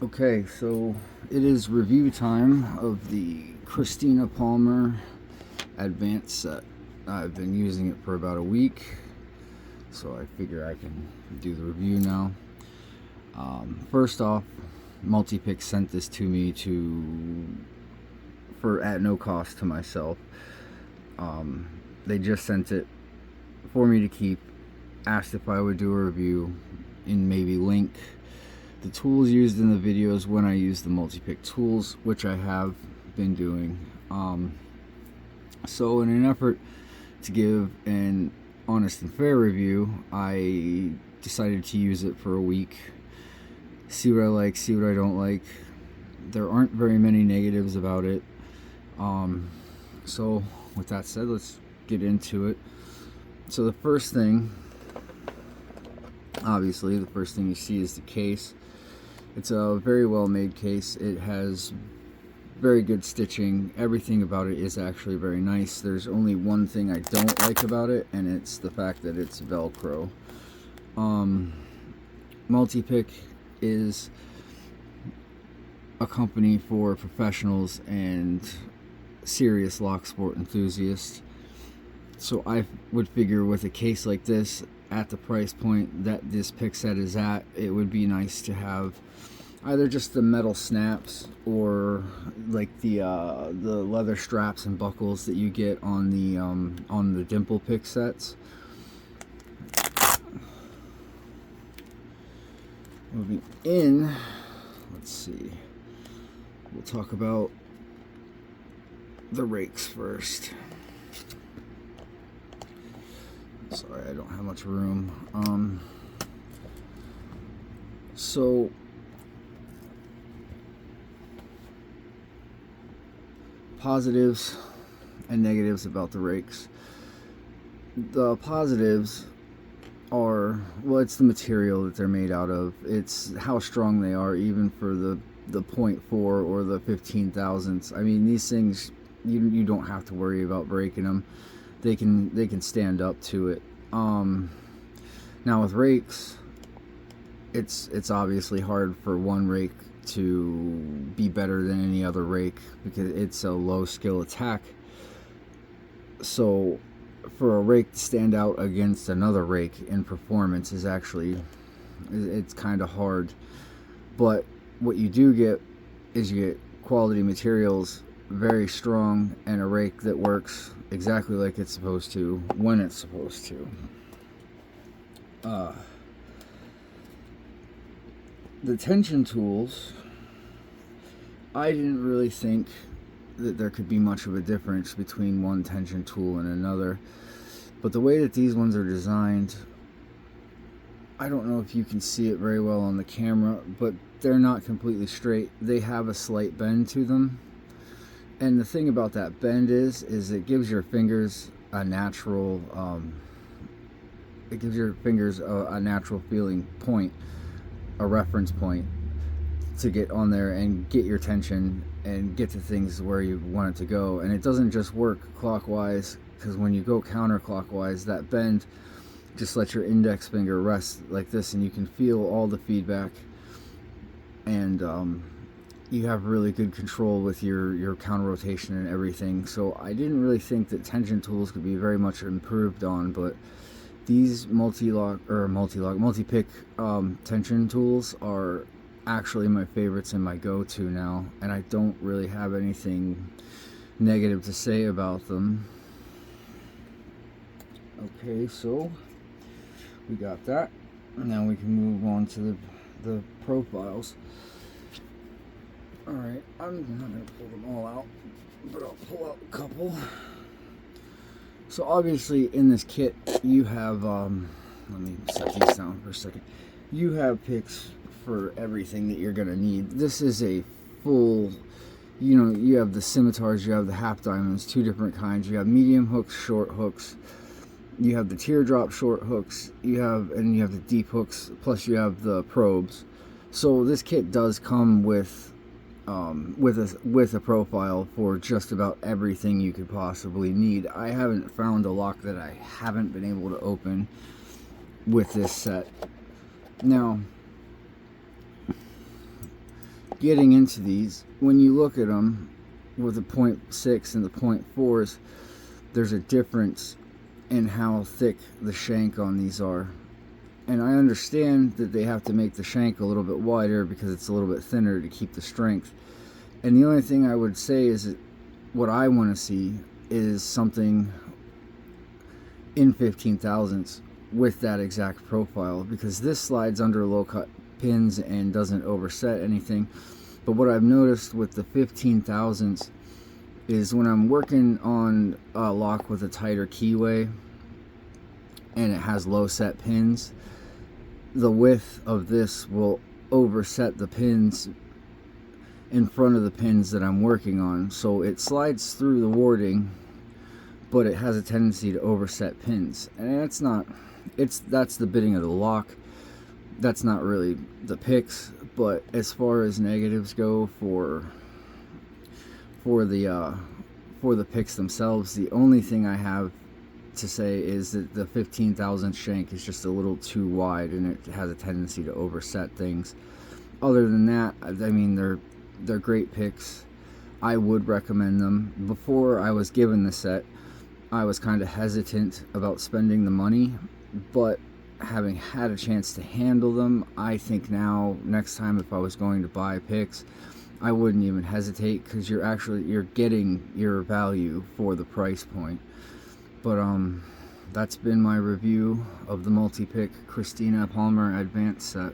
Okay, so it is review time of the Christina Palmer Advanced Set. I've been using it for about a week, so I figure I can do the review now. First off, Multipick sent this to me for at no cost to myself. They just sent it for me to keep, asked if I would do a review, and maybe link the tools used in the videos when I use the multi-pick tools, which I have been doing. So in an effort to give an honest and fair review, I decided to use it for a week, see what I like, see what I don't like. There aren't very many negatives about it. So with that said, let's get into it. So the first thing, obviously, the first thing you see is the case. It's a very well made case. It has very good stitching. Everything about it is actually very nice. There's only one thing I don't like about it, and it's the fact that it's Velcro. Multipick is a company for professionals and serious lock sport enthusiasts. So I would figure with a case like this, at the price point that this pick set is at, it would be nice to have either just the metal snaps or like the leather straps and buckles that you get on the dimple pick sets. Moving in, let's see. We'll talk about the rakes first. Sorry, I don't have much room. So positives and negatives about the rakes. The positives are, well, it's the material that they're made out of. It's how strong they are, even for the 0.4 or the 15 thousandths. I mean, these things, you don't have to worry about breaking them. They can stand up to it. Now with rakes, it's obviously hard for one rake to be better than any other rake because it's a low skill attack. So for a rake to stand out against another rake in performance is actually, it's kind of hard. But what you do get is you get quality materials, very strong, and a rake that works exactly like it's supposed to when it's supposed to. The tension tools, I didn't really think that there could be much of a difference between one tension tool and another, but the way that these ones are designed, I don't know if you can see it very well on the camera, but they're not completely straight. They have a slight bend to them. And the thing about that bend is it gives your fingers a natural, a natural feeling point, a reference point to get on there and get your tension and get to things where you want it to go. And it doesn't just work clockwise, because when you go counterclockwise, that bend just lets your index finger rest like this, and you can feel all the feedback. And you have really good control with your counter rotation and everything. So I didn't really think that tension tools could be very much improved on, but these multi-pick tension tools are actually my favorites and my go-to now, and I don't really have anything negative to say about them. Okay, so we got that. Now we can move on to the profiles. Alright, I'm not going to pull them all out, but I'll pull out a couple. So obviously in this kit you have, let me set these down for a second. You have picks for everything that you're going to need. This is a full, you have the scimitars, you have the half diamonds, two different kinds. You have medium hooks, short hooks. You have the teardrop short hooks. You have the deep hooks, plus you have the probes. So this kit does come with a profile for just about everything you could possibly need. I haven't found a lock that I haven't been able to open with this set. Now, getting into these, when you look at them with the 0.6 and the 0.4s, there's a difference in how thick the shank on these are. And I understand that they have to make the shank a little bit wider because it's a little bit thinner to keep the strength. And the only thing I would say is that what I want to see is something in 15 thousandths with that exact profile, because this slides under low cut pins and doesn't overset anything. But what I've noticed with the 15 thousandths is when I'm working on a lock with a tighter keyway and it has low set pins, the width of this will overset the pins in front of the pins that I'm working on. So it slides through the warding, but it has a tendency to overset pins. And that's the bitting of the lock. That's not really the picks. But as far as negatives go for the picks themselves, the only thing I have to say is that the 15 thousandth shank is just a little too wide and it has a tendency to overset things. Other than that, I mean, they're great picks. I would recommend them. Before I was given the set, I was kind of hesitant about spending the money, but having had a chance to handle them, I think now, next time if I was going to buy picks, I wouldn't even hesitate, because you're getting your value for the price point. But that's been my review of the multi-pick Christina Palmer Advanced set.